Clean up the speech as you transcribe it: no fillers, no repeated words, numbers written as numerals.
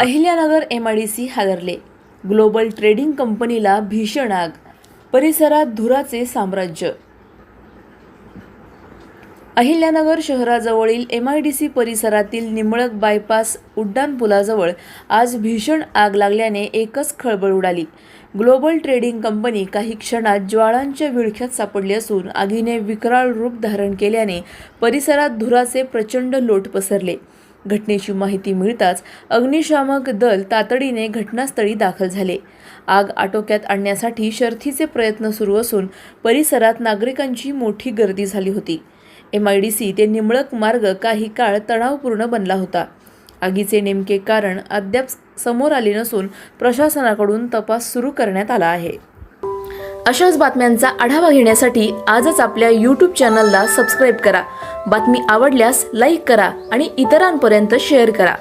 Ahilyanagar MIDC हादरले. Global trading कंपनीला भीषण आग. परिसरात धुराचे साम्राज्य. अहिल्यानगर शहराजवळील MIDC परिसरातील निंबळक बायपास उड्डाणपुलाजवळ आज भीषण आग लागल्याने एकच खळबळ उडाली. ग्लोबल ट्रेडिंग कंपनी काही क्षणात ज्वाळांच्या विळख्यात सापडली असून आगीने विकराळ रूप धारण केल्याने परिसरात धुराचे प्रचंड लोट पसरले. घटनेची माहिती मिळताच अग्निशामक दल तातडीने घटनास्थळी दाखल झाले. आग आटोक्यात आणण्यासाठी शर्थीचे प्रयत्न सुरू असून परिसरात नागरिकांची मोठी गर्दी झाली होती. MIDC ते निंबळक मार्ग काही काळ तणावपूर्ण बनला होता. आगीचे नेमके कारण अद्याप समोर आले नसून प्रशासनाकडून तपास सुरू करण्यात आला आहे. अशाच बातम्यांचा आढावा घेण्यासाठी आजच आपल्या YouTube चॅनलला सबस्क्राईब करा. बातमी आवडल्यास लाईक करा आणि इतरांपर्यंत शेअर करा.